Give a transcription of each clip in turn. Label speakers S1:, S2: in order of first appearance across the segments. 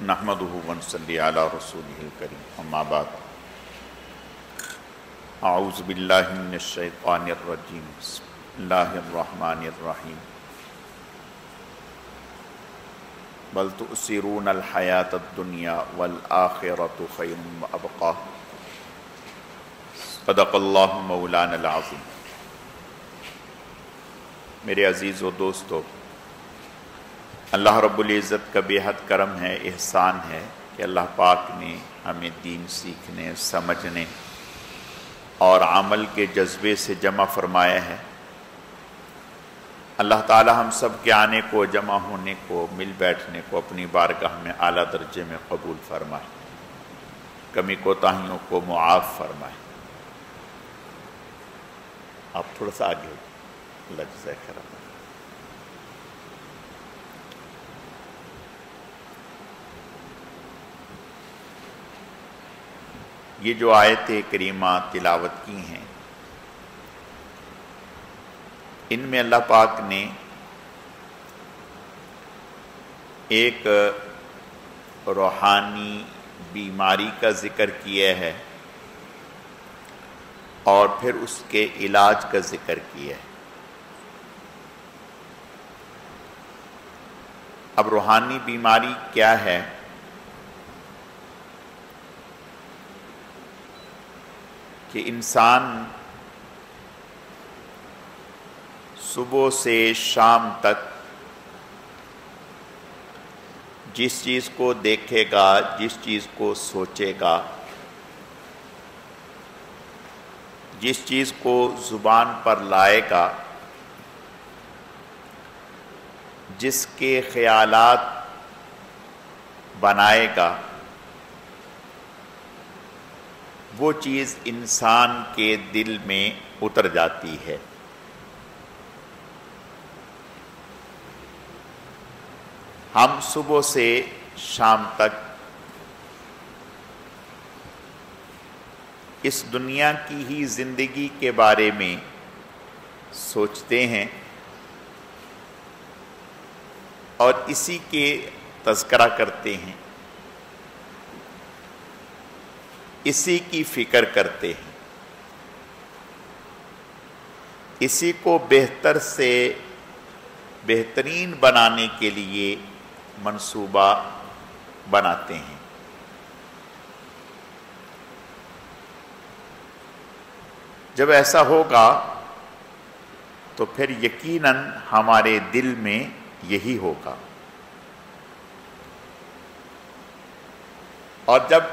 S1: نحمده ونصلی علی رسولہ الکریم اما بعد اعوذ باللہ من الشیطان الرجیم بسم اللہ الرحمن الرحیم بل تؤثرون الحیاۃ الدنیا والآخرۃ خیر وابقی صدق اللہ مولانا العظیم۔ میرے عزیز و دوستو، اللہ رب العزت کا بے حد کرم ہے، احسان ہے کہ اللہ پاک نے ہمیں دین سیکھنے، سمجھنے اور عمل کے جذبے سے جمع فرمایا ہے۔ اللہ تعالی ہم سب کے آنے کو، جمع ہونے کو، مل بیٹھنے کو اپنی بارگاہ میں اعلیٰ درجے میں قبول فرمائے، کمی کوتاہیوں کو معاف فرمائے۔ آپ تھوڑا سا آگے ہو، اللہ جزاک خیر۔ یہ جو آیت کریمہ تلاوت کی ہیں، ان میں اللہ پاک نے ایک روحانی بیماری کا ذکر کیا ہے اور پھر اس کے علاج کا ذکر کیا ہے۔ اب روحانی بیماری کیا ہے؟ کہ انسان صبح سے شام تک جس چیز کو دیکھے گا، جس چیز کو سوچے گا، جس چیز کو زبان پر لائے گا، جس کے خیالات بنائے گا، وہ چیز انسان کے دل میں اتر جاتی ہے۔ ہم صبح سے شام تک اس دنیا کی ہی زندگی کے بارے میں سوچتے ہیں اور اسی کے تذکرہ کرتے ہیں، اسی کی فکر کرتے ہیں، اسی کو بہتر سے بہترین بنانے کے لیے منصوبہ بناتے ہیں۔ جب ایسا ہوگا تو پھر یقیناً ہمارے دل میں یہی ہوگا، اور جب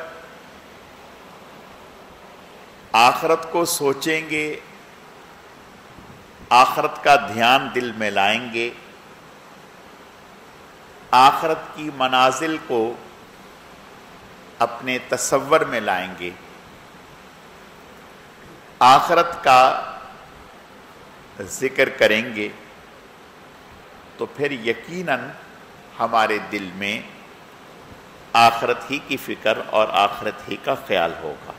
S1: آخرت کو سوچیں گے، آخرت کا دھیان دل میں لائیں گے، آخرت کی منازل کو اپنے تصور میں لائیں گے، آخرت کا ذکر کریں گے، تو پھر یقیناً ہمارے دل میں آخرت ہی کی فکر اور آخرت ہی کا خیال ہوگا۔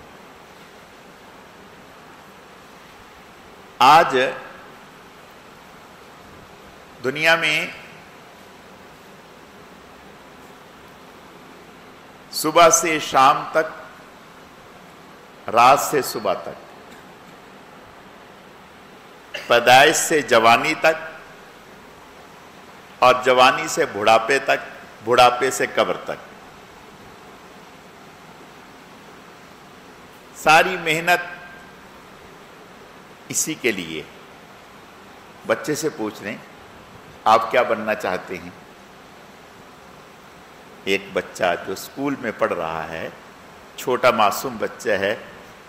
S1: آج دنیا میں صبح سے شام تک، رات سے صبح تک، پیدائش سے جوانی تک اور جوانی سے بڑھاپے تک، بڑھاپے سے قبر تک، ساری محنت اسی کے لیے۔ بچے سے پوچھ لیں آپ کیا بننا چاہتے ہیں؟ ایک بچہ جو اسکول میں پڑھ رہا ہے، چھوٹا معصوم بچہ ہے،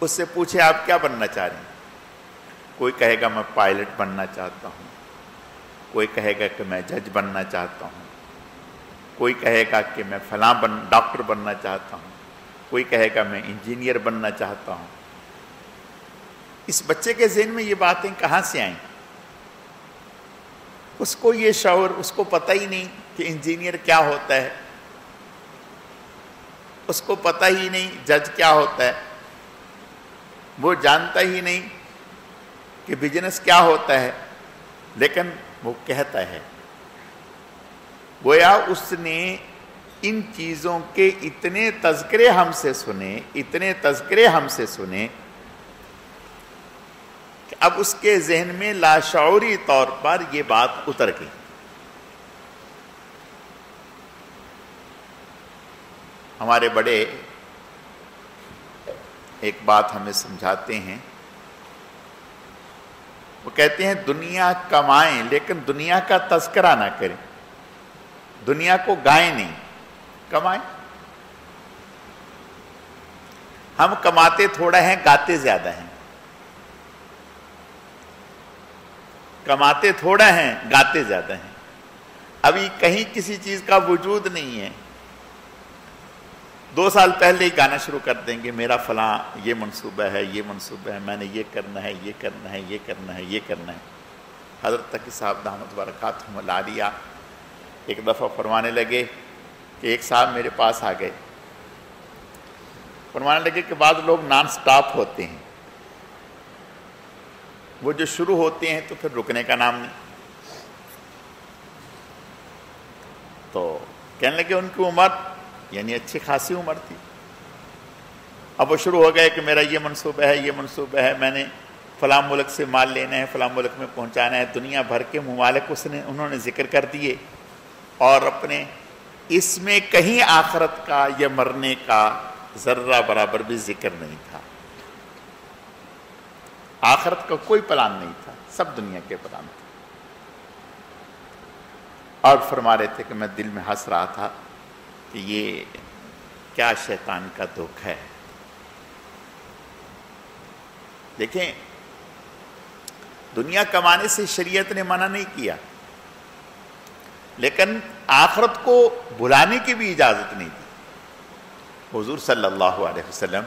S1: اس سے پوچھیں آپ کیا بننا چاہ رہے ہیں؟ کوئی کہے گا میں پائلٹ بننا چاہتا ہوں، کوئی کہے گا کہ میں جج بننا چاہتا ہوں، کوئی کہے گا کہ میں فلاں ڈاکٹر بننا چاہتا ہوں، کوئی کہے گا میں انجینئر بننا چاہتا ہوں۔ اس بچے کے ذہن میں یہ باتیں کہاں سے آئیں؟ اس کو یہ شعور، اس کو پتہ ہی نہیں کہ انجینئر کیا ہوتا ہے، اس کو پتہ ہی نہیں جج کیا ہوتا ہے، وہ جانتا ہی نہیں کہ بزنس کیا ہوتا ہے، لیکن وہ کہتا ہے، گویا اس نے ان چیزوں کے اتنے تذکرے ہم سے سنے، اتنے تذکرے ہم سے سنے کہ اب اس کے ذہن میں لاشعوری طور پر یہ بات اتر گئی۔ ہمارے بڑے ایک بات ہمیں سمجھاتے ہیں، وہ کہتے ہیں دنیا کمائیں لیکن دنیا کا تذکرہ نہ کریں، دنیا کو گائیں نہیں، کمائیں۔ ہم کماتے تھوڑا ہیں، گاتے زیادہ ہیں، کماتے تھوڑا ہیں، گاتے زیادہ ہیں۔ ابھی کہیں کسی چیز کا وجود نہیں ہے، 2 سال پہلے ہی گانا شروع کر دیں گے، میرا فلاں یہ منصوبہ ہے، یہ منصوبہ ہے، میں نے یہ کرنا ہے، یہ کرنا ہے، یہ کرنا ہے، یہ کرنا ہے۔ حضرت تقی صاحب دامت برکاتہم العالیہ ایک دفعہ فرمانے لگے کہ ایک صاحب میرے پاس آ گئے، فرمانے لگے کہ بعض لوگ نان سٹاپ ہوتے ہیں، وہ جو شروع ہوتے ہیں تو پھر رکنے کا نام نہیں۔ تو کہنے لگے ان کی عمر یعنی اچھی خاصی عمر تھی، اب وہ شروع ہو گئے کہ میرا یہ منصوبہ ہے، یہ منصوبہ ہے، میں نے فلاں ملک سے مال لینا ہے، فلاں ملک میں پہنچانا ہے، دنیا بھر کے ممالک انہوں نے ذکر کر دیے، اور اپنے اس میں کہیں آخرت کا یا مرنے کا ذرہ برابر بھی ذکر نہیں تھا، آخرت کا کوئی پلان نہیں تھا، سب دنیا کے پلان تھے۔ اور فرما رہے تھے کہ میں دل میں ہنس رہا تھا کہ یہ کیا شیطان کا دھوکہ ہے۔ دیکھیں، دنیا کمانے سے شریعت نے منع نہیں کیا، لیکن آخرت کو بھلانے کی بھی اجازت نہیں دی۔ حضور صلی اللہ علیہ وسلم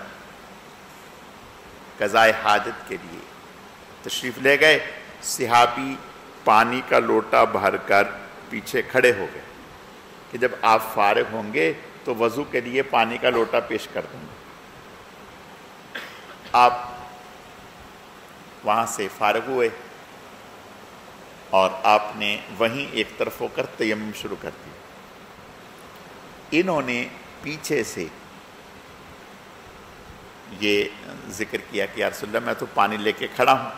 S1: قضائے حاجت کے لیے تشریف لے گئے، صحابی پانی کا لوٹا بھر کر پیچھے کھڑے ہو گئے کہ جب آپ فارغ ہوں گے تو وضو کے لیے پانی کا لوٹا پیش کر دوں گا۔ آپ وہاں سے فارغ ہوئے اور آپ نے وہیں ایک طرف ہو کر تیمم شروع کر دیا۔ انہوں نے پیچھے سے یہ ذکر کیا کہ یا رسول اللہ میں تو پانی لے کے کھڑا ہوں،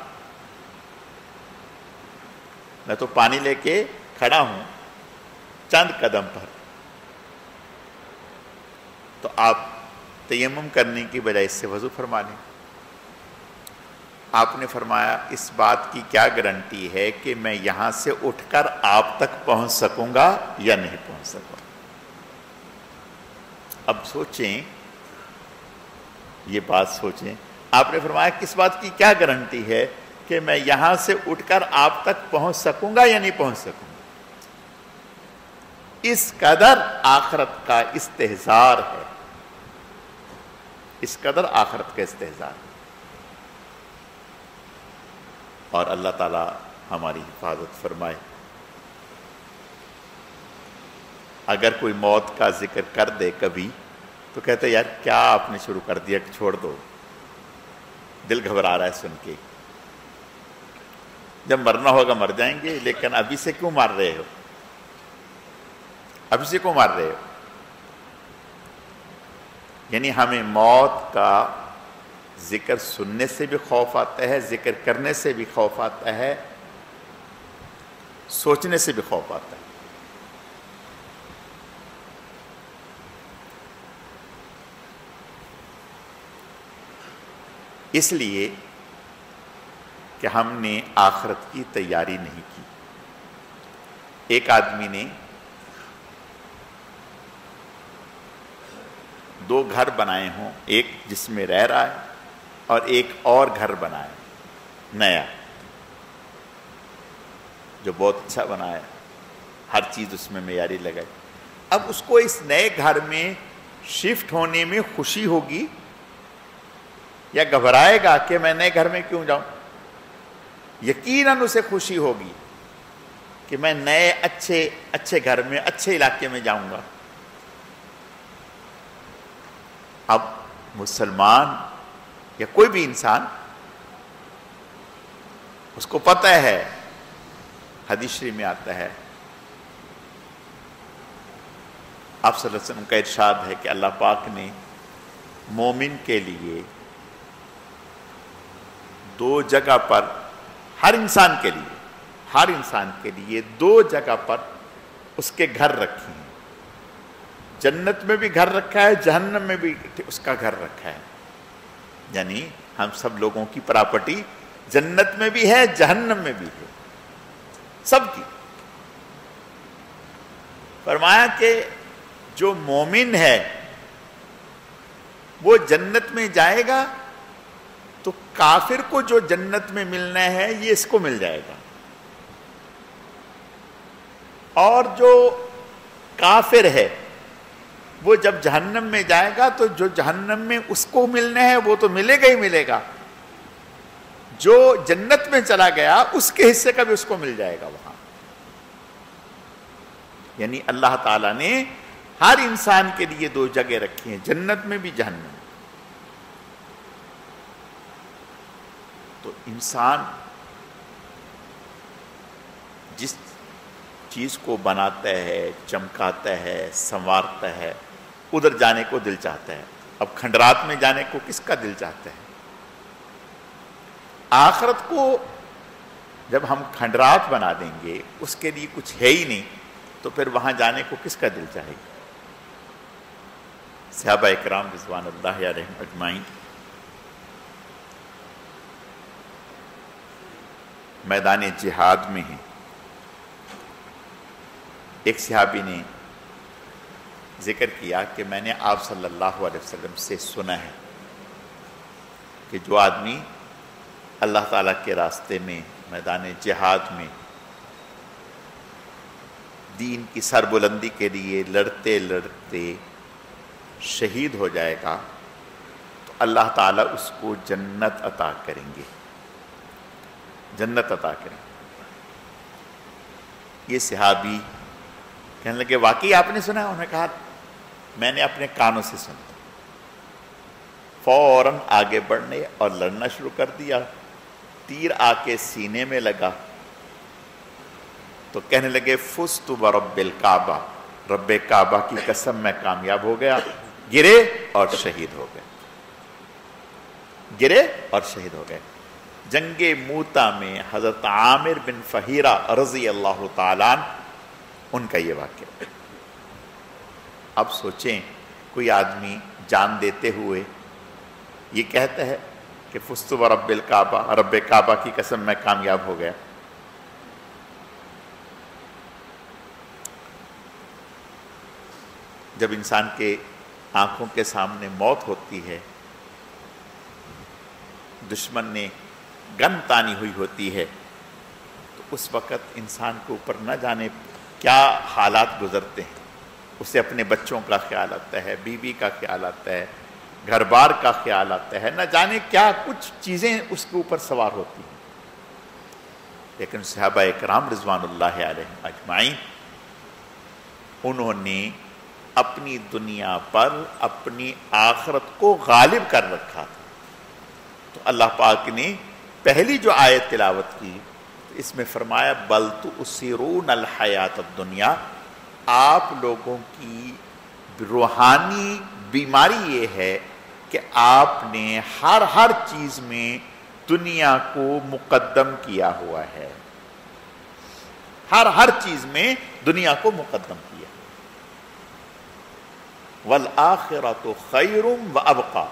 S1: میں تو پانی لے کے کھڑا ہوں چند قدم پر، تو آپ تیمم کرنے کی بجائے اس سے وضو فرما لیں۔ آپ نے فرمایا اس بات کی کیا گارنٹی ہے کہ میں یہاں سے اٹھ کر آپ تک پہنچ سکوں گا یا نہیں پہنچ سکوں گا؟ اب سوچیں، یہ بات سوچیں، آپ نے فرمایا کس بات کی کیا گارنٹی ہے کہ میں یہاں سے اٹھ کر آپ تک پہنچ سکوں گا یا نہیں پہنچ سکوں گا؟ اس قدر آخرت کا استحضار ہے، اس قدر آخرت کا استحضار ہے۔ اور اللہ تعالی ہماری حفاظت فرمائے۔ اگر کوئی موت کا ذکر کر دے کبھی تو کہتے یار کیا آپ نے شروع کر دیا، کہ چھوڑ دو، دل گھبرا رہا ہے سن کے، جب مرنا ہوگا مر جائیں گے، لیکن ابھی سے کیوں مار رہے ہو، ابھی سے کیوں مار رہے ہو؟ یعنی ہمیں موت کا ذکر سننے سے بھی خوف آتا ہے، ذکر کرنے سے بھی خوف آتا ہے، سوچنے سے بھی خوف آتا ہے۔ اس لیے کہ ہم نے آخرت کی تیاری نہیں کی۔ ایک آدمی نے 2 گھر بنائے ہوں، ایک جس میں رہ رہا ہے اور ایک اور گھر بنایا نیا، جو بہت اچھا بنایا، ہر چیز اس میں معیاری لگائی۔ اب اس کو اس نئے گھر میں شفٹ ہونے میں خوشی ہوگی یا گھبرائے گا کہ میں نئے گھر میں کیوں جاؤں؟ یقیناً اسے خوشی ہوگی کہ میں نئے اچھے گھر میں، اچھے علاقے میں جاؤں گا۔ اب مسلمان یا کوئی بھی انسان، اس کو پتہ ہے، حدیث شریف میں آتا ہے آپ صلی اللہ علیہ وسلم کا ارشاد ہے کہ اللہ پاک نے مومن کے لیے دو جگہ پر ہر انسان کے لیے دو جگہ پر اس کے گھر رکھے ہیں. جنت میں بھی گھر رکھا ہے, جہنم میں بھی اس کا گھر رکھا ہے. یعنی ہم سب لوگوں کی پراپرٹی جنت میں بھی ہے, جہنم میں بھی ہے, سب کی. فرمایا کہ جو مومن ہے وہ جنت میں جائے گا تو کافر کو جو جنت میں ملنا ہے یہ اس کو مل جائے گا, اور جو کافر ہے وہ جب جہنم میں جائے گا تو جو جہنم میں اس کو ملنا ہے وہ تو ملے گا ہی ملے گا, جو جنت میں چلا گیا اس کے حصے کا بھی اس کو مل جائے گا وہاں. یعنی اللہ تعالیٰ نے ہر انسان کے لیے دو جگہ رکھی ہیں, جنت میں بھی جہنم میں. تو انسان جس چیز کو بناتا ہے, چمکاتا ہے, سنوارتا ہے, ادھر جانے کو دل چاہتا ہے. اب کھنڈرات میں جانے کو کس کا دل چاہتا ہے؟ آخرت کو جب ہم کھنڈرات بنا دیں گے, اس کے لیے کچھ ہے ہی نہیں, تو پھر وہاں جانے کو کس کا دل چاہے گا؟ صحابہ اکرام رضوان اللہ علیہم اجمعین میدان جہاد میں ہیں. ایک صحابی نے ذکر کیا کہ میں نے آپ صلی اللہ علیہ وسلم سے سنا ہے کہ جو آدمی اللہ تعالیٰ کے راستے میں میدان جہاد میں دین کی سربلندی کے لیے لڑتے لڑتے شہید ہو جائے گا تو اللہ تعالیٰ اس کو جنت عطا کریں گے, جنت عطا کریں گے. یہ صحابی کہنے لگے واقعی آپ نے سنا؟ انہوں نے کہا میں نے اپنے کانوں سے سنا. فوراً آگے بڑھنے اور لڑنا شروع کر دیا. تیر آ کے سینے میں لگا تو کہنے لگے فزت برب الکعبہ, رب کعبہ کی قسم میں کامیاب ہو گیا. گرے اور شہید ہو گئے, گرے اور شہید ہو گئے. جنگ موتا میں حضرت عامر بن فہیرہ رضی اللہ تعالیٰ عنہ, ان کا یہ واقعہ. اب سوچیں کوئی آدمی جان دیتے ہوئے یہ کہتا ہے کہ فزت برب الکعبہ, رب کعبہ کی قسم میں کامیاب ہو گیا. جب انسان کے آنکھوں کے سامنے موت ہوتی ہے, دشمن نے گن تانی ہوئی ہوتی ہے, تو اس وقت انسان کے اوپر نہ جانے کیا حالات گزرتے ہیں. اسے اپنے بچوں کا خیال آتا ہے, بیوی کا خیال آتا ہے, گھر بار کا خیال آتا ہے, نہ جانے کیا کچھ چیزیں اس کے اوپر سوار ہوتی ہیں. لیکن صحابہ اکرام رضوان اللہ علیہم اجمعین انہوں نے اپنی دنیا پر اپنی آخرت کو غالب کر رکھا تھا. تو اللہ پاک نے پہلی جو آیت تلاوت کی اس میں فرمایا بل تؤثرون الحیات الدنیا, آپ لوگوں کی روحانی بیماری یہ ہے کہ آپ نے ہر چیز میں دنیا کو مقدم کیا ہوا ہے, ہر چیز میں دنیا کو مقدم کیا. والآخرۃ خیر وابقی,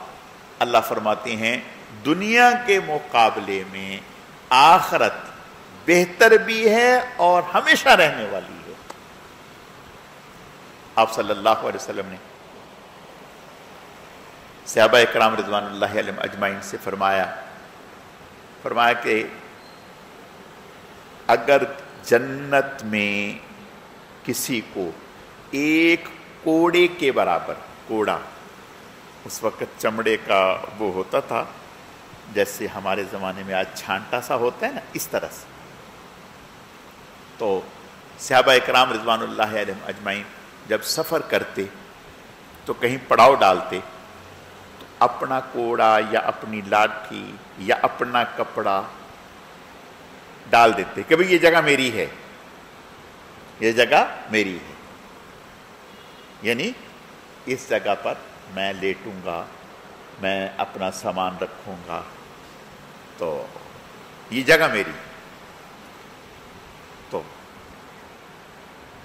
S1: اللہ فرماتے ہیں دنیا کے مقابلے میں آخرت بہتر بھی ہے اور ہمیشہ رہنے والی ہے. آپ صلی اللہ علیہ وسلم نے صحابہ اکرام رضوان اللہ علیہم اجمعین سے فرمایا کہ اگر جنت میں کسی کو ایک کوڑے کے برابر, کوڑا اس وقت چمڑے کا وہ ہوتا تھا جیسے ہمارے زمانے میں آج چھانٹا سا ہوتا ہے نا, اس طرح سے. تو صحابہ اکرام رضوان اللہ علیہم اجمعین جب سفر کرتے تو کہیں پڑاؤ ڈالتے تو اپنا کوڑا یا اپنی لاٹھی یا اپنا کپڑا ڈال دیتے کہ بھئی یہ جگہ میری ہے, یہ جگہ میری ہے. یعنی اس جگہ پر میں لیٹوں گا، میں اپنا سامان رکھوں گا، تو یہ جگہ میری. تو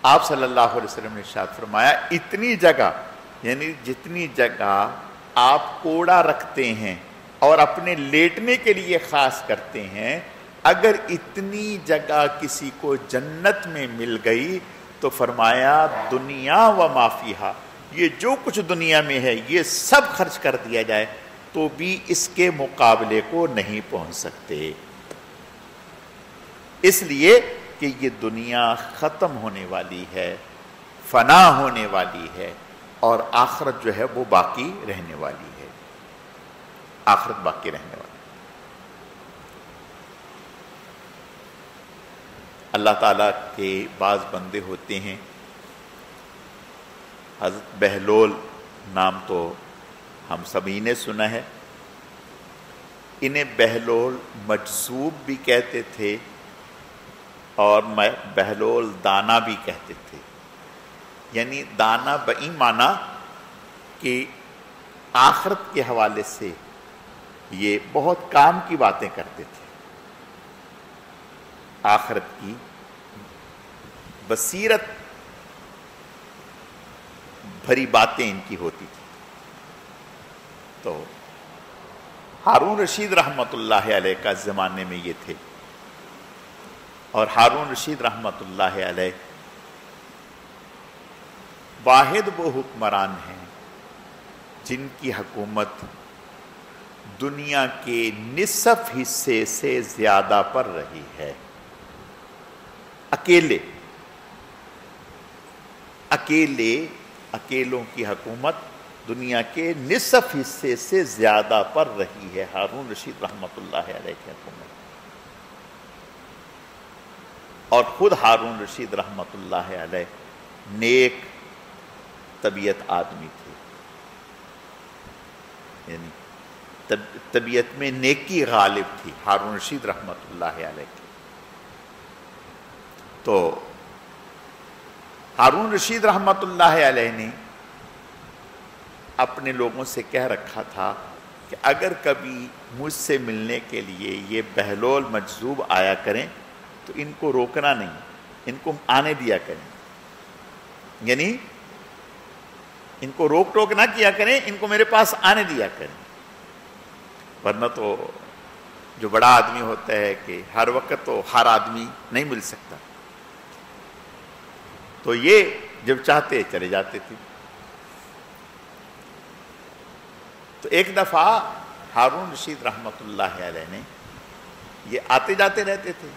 S1: آپ صلی اللہ علیہ وسلم نے ارشاد فرمایا اتنی جگہ، یعنی جتنی جگہ آپ کوڑا رکھتے ہیں اور اپنے لیٹنے کے لیے خاص کرتے ہیں، اگر اتنی جگہ کسی کو جنت میں مل گئی تو فرمایا دنیا و ما فیہا، یہ جو کچھ دنیا میں ہے یہ سب خرچ کر دیا جائے تو بھی اس کے مقابلے کو نہیں پہنچ سکتے. اس لیے کہ یہ دنیا ختم ہونے والی ہے، فنا ہونے والی ہے، اور آخرت جو ہے وہ باقی رہنے والی ہے. آخرت باقی رہنے والی. اللہ تعالیٰ کے بعض بندے ہوتے ہیں، حضرت بہلول نام تو ہم سبھی نے سنا ہے، انہیں بہلول مجذوب بھی کہتے تھے اور بہلول دانا بھی کہتے تھے. یعنی دانا بئی معنی کہ آخرت کے حوالے سے یہ بہت کام کی باتیں کرتے تھے، آخرت کی بصیرت بھری باتیں ان کی ہوتی تھی. تو ہارون رشید رحمۃ اللہ علیہ کا زمانے میں یہ تھے، اور ہارون رشید رحمۃ اللہ علیہ واحد وہ حکمران ہیں جن کی حکومت دنیا کے نصف حصے سے زیادہ پر رہی ہے. اکیلوں کی حکومت دنیا کے نصف حصے سے زیادہ پر رہی ہے ہارون رشید رحمۃ اللہ علیہ کی حکومت. اور خود ہارون رشید رحمۃ اللہ علیہ نیک طبیعت آدمی تھے، یعنی طبیعت میں نیکی غالب تھی ہارون رشید رحمۃ اللہ علیہ کی. تو ہارون رشید رحمۃ اللہ علیہ نے اپنے لوگوں سے کہہ رکھا تھا کہ اگر کبھی مجھ سے ملنے کے لیے یہ بہلول مجذوب آیا کریں تو ان کو روکنا نہیں، ان کو آنے دیا کریں. یعنی ان کو روک ٹوک نہ کیا کریں، ان کو میرے پاس آنے دیا کریں. ورنہ تو جو بڑا آدمی ہوتا ہے کہ ہر وقت تو ہر آدمی نہیں مل سکتا، تو یہ جب چاہتے چلے جاتے تھے. تو ایک دفعہ ہارون رشید رحمۃ اللہ علیہ نے، یہ آتے جاتے رہتے تھے،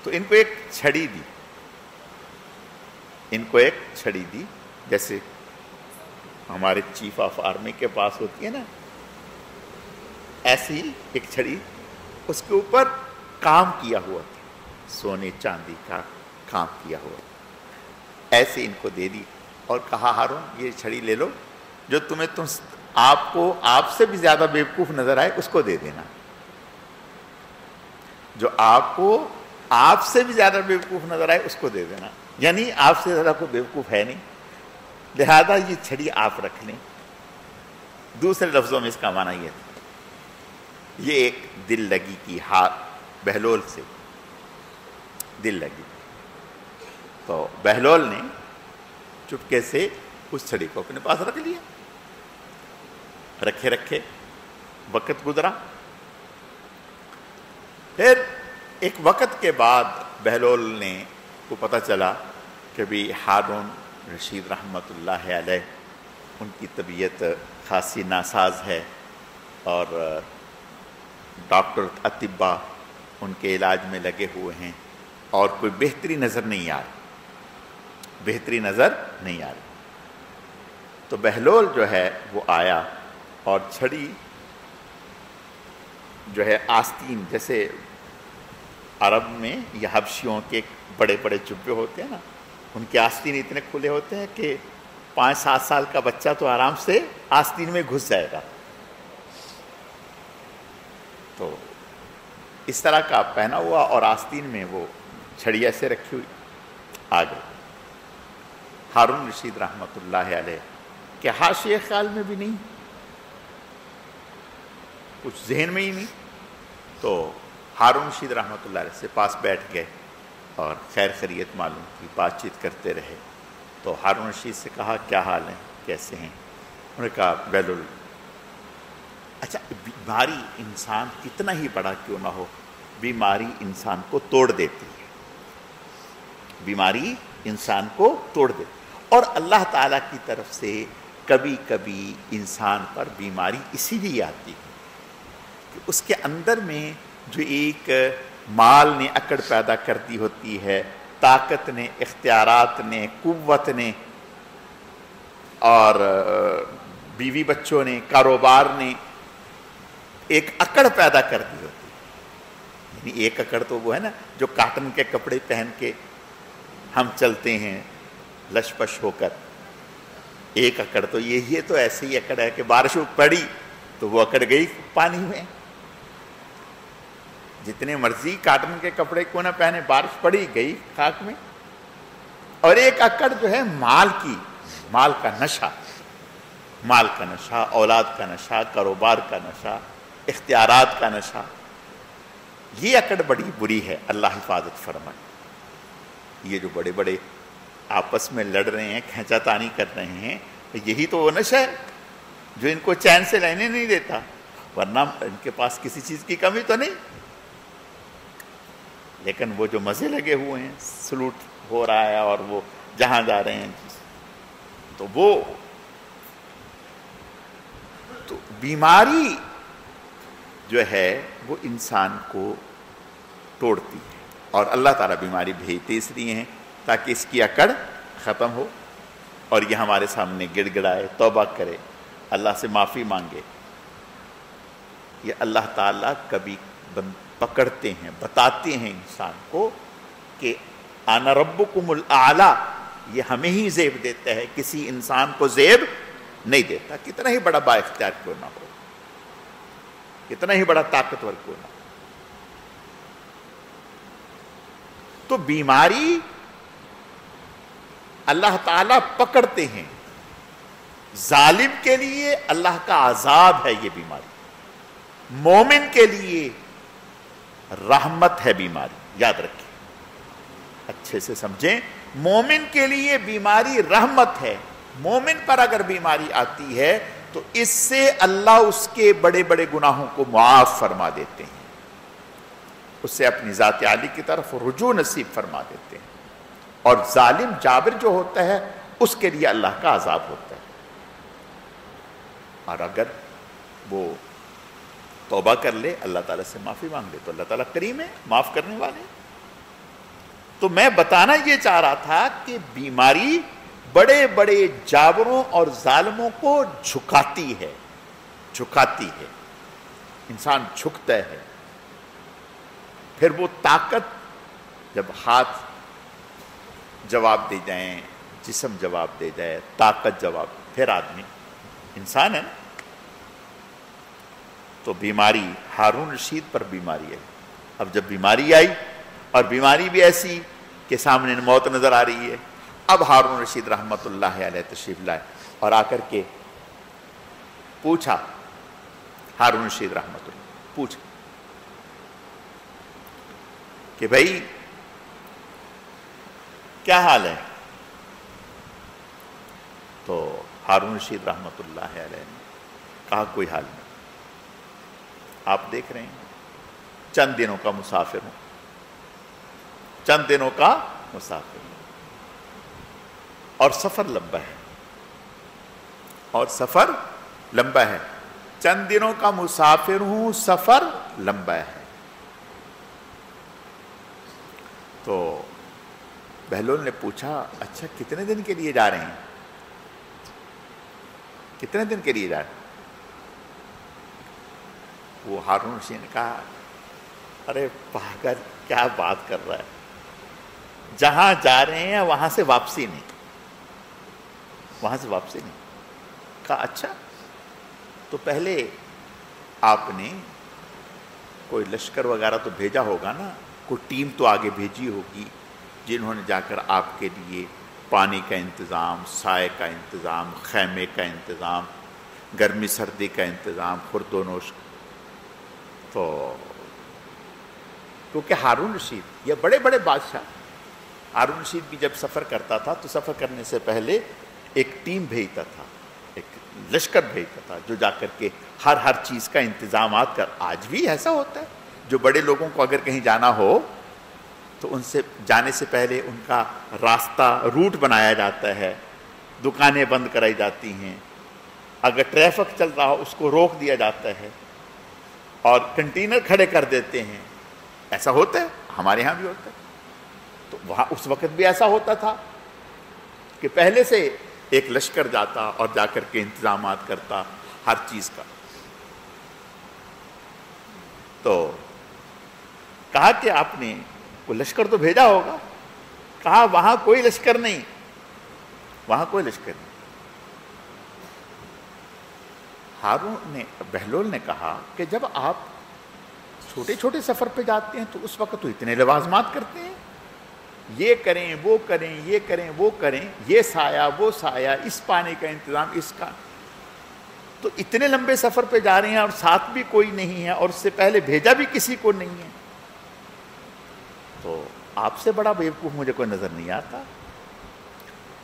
S1: تو ان کو ایک چھڑی دی، جیسے ہمارے چیف آف آرمی کے پاس ہوتی ہے نا، ایسی ایک چھڑی، اس کے اوپر کام کیا ہوا تھا، سونے چاندی کا کام کیا ہوا. ایسے ان کو دے دی اور کہا ہارون یہ چھڑی لے لو، جو آپ سے بھی زیادہ بیوقوف نظر آئے اس کو دے دینا. جو آپ سے بھی زیادہ بیوقوف نظر آئے اس کو دے دینا. یعنی آپ سے زیادہ کوئی بیوقوف ہے نہیں، لہذا یہ چھڑی آپ رکھ لیں. دوسرے لفظوں میں اس کا معنی یہ تھا. یہ ایک دل لگی کی بہلول سے دل لگی. تو بہلول نے چپکے سے اس چھڑی کو اپنے پاس رکھ لیا. رکھے وقت گزرا. پھر ایک وقت کے بعد بہلول نے کو پتہ چلا کہ بھی ہارون رشید رحمۃ اللہ علیہ ان کی طبیعت خاصی ناساز ہے، اور ڈاکٹر اطباء ان کے علاج میں لگے ہوئے ہیں، اور کوئی بہتری نظر نہیں آ رہی. تو بہلول جو ہے وہ آیا اور چھڑی جو ہے آستین، جیسے عرب میں یا حبشیوں کے بڑے بڑے جبے ہوتے ہیں نا، ان کے آستین اتنے کھلے ہوتے ہیں کہ 5-7 سال کا بچہ تو آرام سے آستین میں گھس جائے گا. تو اس طرح کا پہنا ہوا اور آستین میں وہ چھڑی ایسے رکھی ہوئی آ گئی. ہارون رشید رحمۃ اللہ علیہ کہ حاشیے خیال میں بھی نہیں، کچھ ذہن میں ہی نہیں. تو ہارون رشید رحمۃ اللہ علیہ سے پاس بیٹھ گئے اور خیر خیریت معلوم کی، بات چیت کرتے رہے. تو ہارون رشید سے کہا کیا حال ہے، کیسے ہیں؟ انہوں نے کہا بہلول، اچھا بیماری انسان کتنا ہی بڑا کیوں نہ ہو، بیماری انسان کو توڑ دیتی ہے، بیماری انسان کو توڑ دیتی. اور اللہ تعالیٰ کی طرف سے کبھی کبھی انسان پر بیماری اسی لیے آتی ہے کہ اس کے اندر میں جو ایک مال نے اکڑ پیدا کر دی ہوتی ہے، طاقت نے، اختیارات نے، قوت نے، اور بیوی بچوں نے، کاروبار نے ایک اکڑ پیدا کر دی ہوتی ہے. یعنی ایک اکڑ تو وہ ہے نا جو کاٹن کے کپڑے پہن کے ہم چلتے ہیں لش پش ہو کر، ایک اکڑ تو یہ تو ایسے ہی اکڑ ہے کہ بارش پڑی تو وہ اکڑ گئی پانی میں. جتنے مرضی کاٹن کے کپڑے کیوں نہ پہنے، بارش پڑی گئی خاک میں. اور ایک اکڑ جو ہے مال کی، مال کا نشہ، مال کا نشہ، اولاد کا نشہ، کاروبار کا نشہ، اختیارات کا نشہ، یہ اکڑ بڑی بری ہے. اللہ حفاظت فرمائے. یہ جو بڑے بڑے آپس میں لڑ رہے ہیں، کھینچا تانی کر رہے ہیں، یہی تو وہ نشہ ہے جو ان کو چین سے رہنے نہیں دیتا. ورنہ ان کے پاس کسی چیز کی کمی تو نہیں، لیکن وہ جو مزے لگے ہوئے ہیں، سلوٹ ہو رہا ہے اور وہ جہاں جا رہے ہیں، تو وہ تو بیماری جو ہے وہ انسان کو توڑتی ہے. اور اللہ تعالیٰ بیماری بھیجتے اس لیے ہیں تاکہ اس کی اکڑ ختم ہو اور یہ ہمارے سامنے گڑ گڑائے، توبہ کرے، اللہ سے معافی مانگے. یہ اللہ تعالیٰ کبھی پکڑتے ہیں، بتاتے ہیں انسان کو کہ انا ربکم الاعلی، یہ ہمیں ہی زیب دیتا ہے، کسی انسان کو زیب نہیں دیتا. کتنا ہی بڑا با اختیار کیوں نہ ہو، کتنا ہی بڑا طاقتور کیوں نہ ہو. تو بیماری اللہ تعالیٰ پکڑتے ہیں. ظالم کے لیے اللہ کا عذاب ہے یہ بیماری، مومن کے لیے رحمت ہے بیماری. یاد رکھیں، اچھے سے سمجھیں، مومن کے لیے بیماری رحمت ہے. مومن پر اگر بیماری آتی ہے تو اس سے اللہ اس کے بڑے بڑے گناہوں کو معاف فرما دیتے ہیں، اس سے اپنی ذات عالی کی طرف رجوع نصیب فرما دیتے ہیں. اور ظالم جابر جو ہوتا ہے اس کے لیے اللہ کا عذاب ہوتا ہے. اور اگر وہ توبہ کر لے، اللہ تعالیٰ سے معافی مانگ لے، تو اللہ تعالیٰ کریم ہے، معاف کرنے والے. تو میں بتانا یہ چاہ رہا تھا کہ بیماری بڑے بڑے جابروں اور ظالموں کو جھکاتی ہے، جھکاتی ہے. انسان جھکتا ہے، پھر وہ طاقت، جب ہاتھ جواب دے جائیں، جسم جواب دے جائے، طاقت جواب، پھر آدمی انسان ہے نا. تو بیماری، ہارون رشید پر بیماری ہے. اب جب بیماری آئی، اور بیماری بھی ایسی کہ سامنے موت نظر آ رہی ہے، اب ہارون رشید رحمۃ اللہ علیہ تشریف لائے اور آ کر کے پوچھا، ہارون رشید رحمۃ اللہ پوچھا کہ بھائی کیا حال ہے؟ تو ہارون رشید رحمۃ اللہ علیہ نے کہا کوئی حال نہیں، آپ دیکھ رہے ہیں چند دنوں کا مسافر ہوں، چند دنوں کا مسافر ہوں، اور سفر لمبا ہے، اور سفر لمبا ہے. چند دنوں کا مسافر ہوں، سفر لمبا ہے. تو بہلول نے پوچھا اچھا کتنے دن کے لیے جا رہے ہیں؟ کتنے دن کے لیے جا رہے ہیں؟ وہ ہارون رشید نے کہا ارے پاگل کیا بات کر رہا ہے، جہاں جا رہے ہیں وہاں سے واپسی نہیں، وہاں سے واپسی نہیں. کہا اچھا تو پہلے آپ نے کوئی لشکر وغیرہ تو بھیجا ہوگا نا، کوئی ٹیم تو آگے بھیجی ہوگی جنہوں نے جا کر آپ کے لیے پانی کا انتظام، سائے کا انتظام، خیمے کا انتظام، گرمی سردی کا انتظام، خورد و نوش. تو کیونکہ ہارون رشید یہ بڑے بڑے بادشاہ، ہارون رشید بھی جب سفر کرتا تھا تو سفر کرنے سے پہلے ایک ٹیم بھیجتا تھا، ایک لشکر بھیجتا تھا جو جا کر کے ہر چیز کا انتظامات کر. آج بھی ایسا ہوتا ہے، جو بڑے لوگوں کو اگر کہیں جانا ہو تو ان سے جانے سے پہلے ان کا راستہ روٹ بنایا جاتا ہے، دکانیں بند کرائی جاتی ہیں، اگر ٹریفک چل رہا ہو اس کو روک دیا جاتا ہے اور کنٹینر کھڑے کر دیتے ہیں. ایسا ہوتا ہے، ہمارے ہاں بھی ہوتا ہے. تو وہاں اس وقت بھی ایسا ہوتا تھا کہ پہلے سے ایک لشکر جاتا اور جا کر کے انتظامات کرتا ہر چیز کا. تو کہا کہ آپ نے کوئی لشکر تو بھیجا ہوگا. کہا وہاں کوئی لشکر نہیں، وہاں کوئی لشکر نہیں. بہلول نے کہا کہ جب آپ چھوٹے چھوٹے سفر پہ جاتے ہیں تو اس وقت تو اتنے لوازمات کرتے ہیں، یہ کریں وہ کریں، یہ کریں وہ کریں، یہ سایہ وہ سایہ، اس پانی کا انتظام، اس کا. تو اتنے لمبے سفر پہ جا رہے ہیں اور ساتھ بھی کوئی نہیں ہے اور اس سے پہلے بھیجا بھی کسی کو نہیں ہے. تو آپ سے بڑا بیوقوف مجھے کوئی نظر نہیں آتا.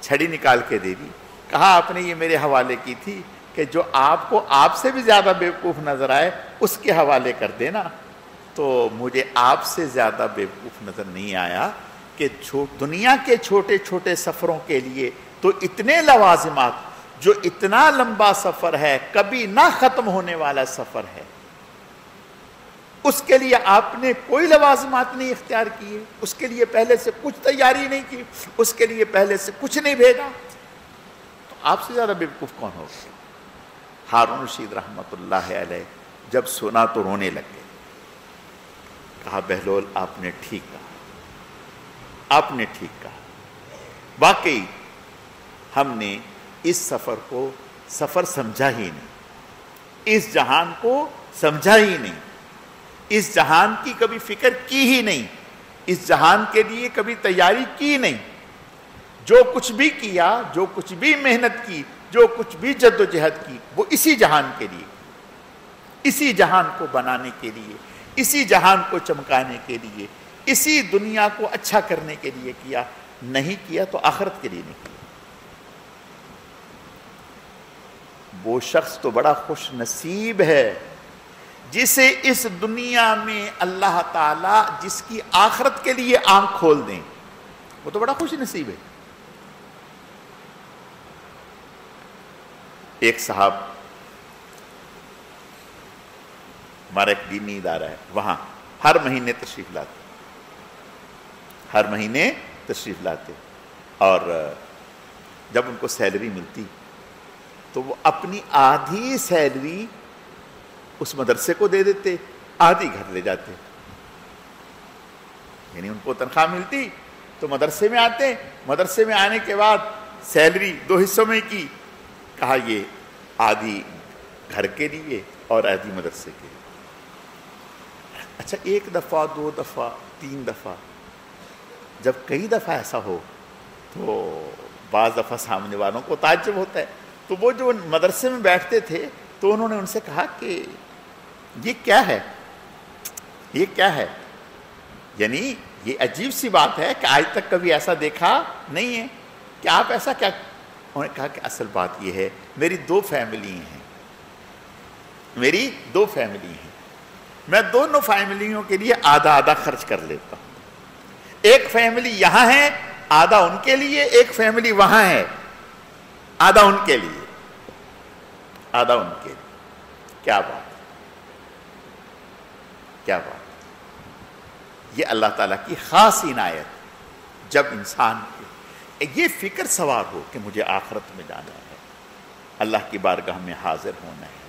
S1: چھڑی نکال کے دے دی. کہا آپ نے یہ میرے حوالے کی تھی کہ جو آپ کو آپ سے بھی زیادہ بیوقوف نظر آئے اس کے حوالے کر دینا. تو مجھے آپ سے زیادہ بیوقوف نظر نہیں آیا کہ دنیا کے چھوٹے چھوٹے سفروں کے لیے تو اتنے لوازمات، جو اتنا لمبا سفر ہے، کبھی نہ ختم ہونے والا سفر ہے، اس کے لیے آپ نے کوئی لوازمات نہیں اختیار کیے، اس کے لیے پہلے سے کچھ تیاری نہیں کی، اس کے لیے پہلے سے کچھ نہیں بھیجا. تو آپ سے زیادہ بیوقوف کون ہوگا؟ ہارون رشید رحمت اللہ علیہ جب سنا تو رونے لگے. کہا بہلول آپ نے ٹھیک کہا، آپ نے ٹھیک کہا. واقعی ہم نے اس سفر کو سفر سمجھا ہی نہیں، اس جہان کو سمجھا ہی نہیں، اس جہان کی کبھی فکر کی ہی نہیں، اس جہان کے لیے کبھی تیاری کی نہیں. جو کچھ بھی کیا، جو کچھ بھی محنت کی، جو کچھ بھی جد و جہد کی، وہ اسی جہان کے لیے، اسی جہان کو بنانے کے لیے، اسی جہان کو چمکانے کے لیے، اسی دنیا کو اچھا کرنے کے لیے کیا. نہیں کیا تو آخرت کے لیے نہیں کیا. وہ شخص تو بڑا خوش نصیب ہے جسے اس دنیا میں اللہ تعالیٰ جس کی آخرت کے لیے آنکھ کھول دیں. وہ تو بڑا خوش نصیب ہے. ایک صاحب، ہمارا ایک دینی ادارہ ہے، وہاں ہر مہینے تشریف لاتے، ہر مہینے تشریف لاتے، اور جب ان کو سیلری ملتی تو وہ اپنی آدھی سیلری اس مدرسے کو دے دیتے، آدھی گھر لے جاتے. یعنی ان کو تنخواہ ملتی تو مدرسے میں آتے، مدرسے میں آنے کے بعد سیلری 2 حصوں میں کی. کہا یہ آدھی گھر کے لیے اور آدھی مدرسے کے لیے. اچھا 1 دفعہ 2 دفعہ 3 دفعہ، جب کئی دفعہ ایسا ہو تو بعض دفعہ سامنے والوں کو تعجب ہوتا ہے. تو وہ جو مدرسے میں بیٹھتے تھے تو انہوں نے ان سے کہا کہ یہ کیا ہے، یہ کیا ہے؟ یعنی یہ عجیب سی بات ہے کہ آج تک کبھی ایسا دیکھا نہیں ہے کہ آپ ایسا کیا. انہوں نے کہا کہ اصل بات یہ ہے میری 2 فیملی ہیں، میری 2 فیملی ہیں، میں دونوں فیملیوں کے لیے آدھا آدھا خرچ کر لیتا ہوں. ایک فیملی یہاں ہے، آدھا ان کے لیے، ایک فیملی وہاں ہے، آدھا ان کے لیے، آدھا ان کے لیے. کیا بات، کیا بات. یہ اللہ تعالیٰ کی خاص عنایت. جب انسان یہ فکر سوار ہو کہ مجھے آخرت میں جانا ہے، اللہ کی بارگاہ میں حاضر ہونا ہے،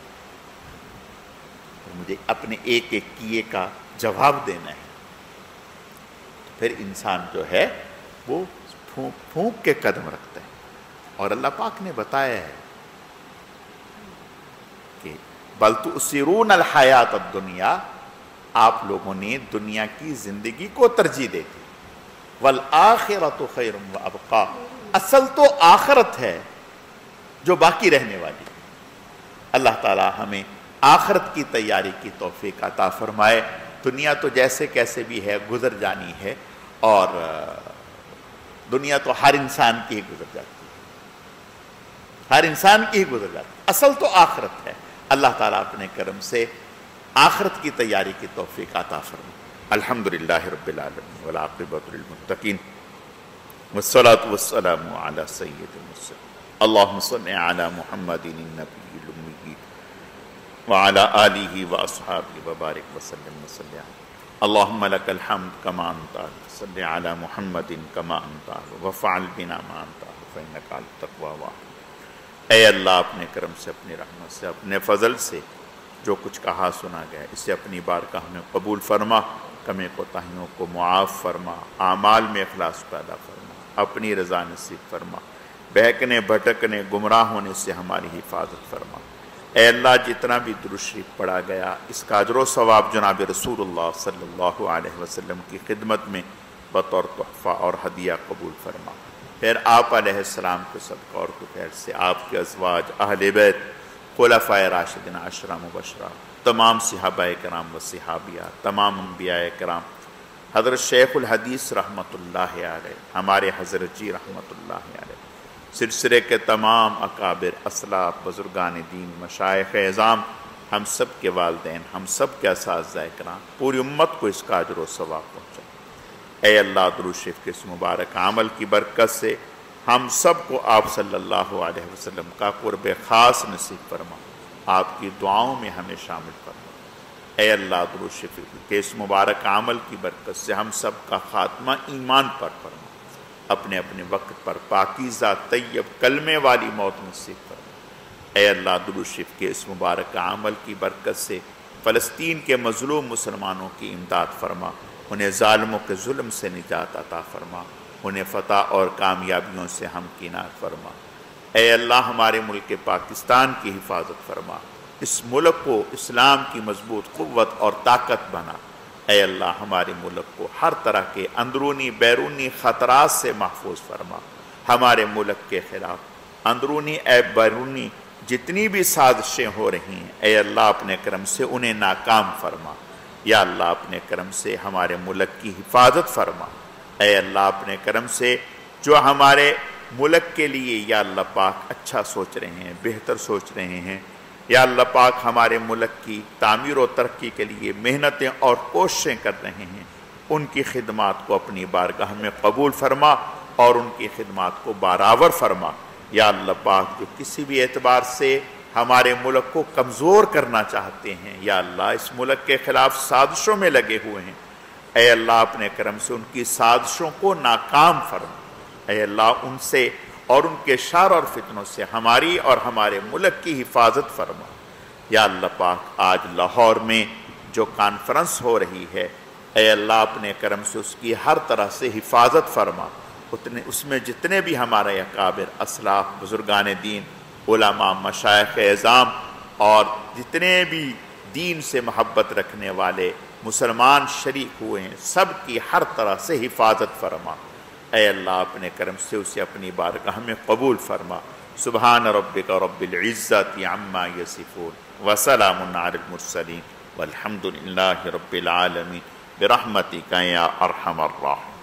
S1: مجھے اپنے ایک ایک کیے کا جواب دینا ہے، پھر انسان جو ہے وہ پھونک پھونک کے قدم رکھتا ہے. اور اللہ پاک نے بتایا ہے کہ بل تؤثرون الحیات الدنیا، آپ لوگوں نے دنیا کی زندگی کو ترجیح دے دی، والآخرۃ خیر وابقیٰ، اصل تو آخرت ہے جو باقی رہنے والی ہے۔ اللہ تعالی ہمیں آخرت کی تیاری کی توفیق عطا فرمائے۔ دنیا تو جیسے کیسے بھی ہے گزر جانی ہے، اور دنیا تو ہر انسان کی ہی گزر جاتی ہے، ہر انسان کی ہی گزر جاتی ہے، اصل تو آخرت ہے۔ اللہ تعالیٰ اپنے کرم سے آخرت کی تیاری کی توفیق عطا فرمائے۔ الحمدللہ رب العالمین والعاقبۃ للمتقین والصلاة والسلام علی سید المرسلین اللہم صل علی محمد النبی الأمی وعلی آلہ واصحابہ وبارک وسلم وسلم اللہم لک الحمد کما انت صل علی محمد کما انت وفعل بنا ما انت فإنک علی التقوی واحد۔ اے اللہ اپنے کرم سے، اپنی رحمت سے، اپنے فضل سے جو کچھ کہا سنا گیا اسے اپنی بارگاہ میں قبول فرما، کمی کوتاہیوں کو معاف فرما، اعمال میں اخلاص پیدا فرما، اپنی رضا نصیب فرما، بہکنے بھٹکنے گمراہ ہونے سے ہماری حفاظت فرما۔ اے اللہ جتنا بھی درود شریف پڑھا گیا اس کا اجر و ثواب جناب رسول اللہ صلی اللہ علیہ وسلم کی خدمت میں بطور تحفہ اور ہدیہ قبول فرما۔ پھر آپ علیہ السلام کے صدقہ اور خیر سے آپ کے ازواج، اہل بیت، خلفائے راشدین عشرہ مبشرہ، تمام صحابہ کرام و صحابیات، تمام انبیاء کرام، حضرت شیخ الحدیث رحمت اللہ علیہ، ہمارے حضرت جی رحمت اللہ علیہ، سلسلے کے تمام اکابر، اسلاف، بزرگان دین، مشائخ اعظام، ہم سب کے والدین، ہم سب کے اساتذہ کرام، پوری امت کو اس کا اجر و ثواب پہنچا۔ اے اللہ درود شریف کے اس مبارک عمل کی برکت سے ہم سب کو آپ صلی اللہ علیہ وسلم کا قرب خاص نصیب فرما، آپ کی دعاؤں میں ہمیں شامل فرما۔ اے اللہ درود شریف کے اس مبارک عمل کی برکت سے ہم سب کا خاتمہ ایمان پر فرما، اپنے اپنے وقت پر پاکیزہ طیب کلمے والی موت نصیب فرما۔ اے اللہ درود شریف کے اس مبارک عمل کی برکت سے فلسطین کے مظلوم مسلمانوں کی امداد فرما، انہیں ظالموں کے ظلم سے نجات عطا فرما، انہیں فتح اور کامیابیوں سے ہمکنار فرما۔ اے اللہ ہمارے ملک پاکستان کی حفاظت فرما، اس ملک کو اسلام کی مضبوط قوت اور طاقت بنا۔ اے اللہ ہمارے ملک کو ہر طرح کے اندرونی بیرونی خطرات سے محفوظ فرما، ہمارے ملک کے خلاف اندرونی بیرونی جتنی بھی سازشیں ہو رہی ہیں اے اللہ اپنے کرم سے انہیں ناکام فرما۔ یا اللہ اپنے کرم سے ہمارے ملک کی حفاظت فرما۔ اے اللہ اپنے کرم سے جو ہمارے ملک کے لیے یا اللہ پاک اچھا سوچ رہے ہیں، بہتر سوچ رہے ہیں، یا اللہ پاک ہمارے ملک کی تعمیر و ترقی کے لیے محنتیں اور کوششیں کر رہے ہیں، ان کی خدمات کو اپنی بارگاہ میں قبول فرما اور ان کی خدمات کو برابر فرما۔ یا اللہ پاک جو کسی بھی اعتبار سے ہمارے ملک کو کمزور کرنا چاہتے ہیں، یا اللہ اس ملک کے خلاف سازشوں میں لگے ہوئے ہیں، اے اللہ اپنے کرم سے ان کی سازشوں کو ناکام فرما۔ اے اللہ ان سے اور ان کے شر اور فتنوں سے ہماری اور ہمارے ملک کی حفاظت فرما۔ یا اللہ پاک آج لاہور میں جو کانفرنس ہو رہی ہے اے اللہ اپنے کرم سے اس کی ہر طرح سے حفاظت فرما، اس میں جتنے بھی ہمارے اکابر، اسلاف، بزرگان دین، علماء، مشائخ اعظام اور جتنے بھی دین سے محبت رکھنے والے مسلمان شریک ہوئے ہیں سب کی ہر طرح سے حفاظت فرما۔ اے اللہ اپنے کرم سے اسے اپنی بارگاہ میں قبول فرما۔ سبحان ربک رب العزت عما یصفون وسلام علی المرسلین والحمد للہ رب العالمین برحمتک یا ارحم الراحمین۔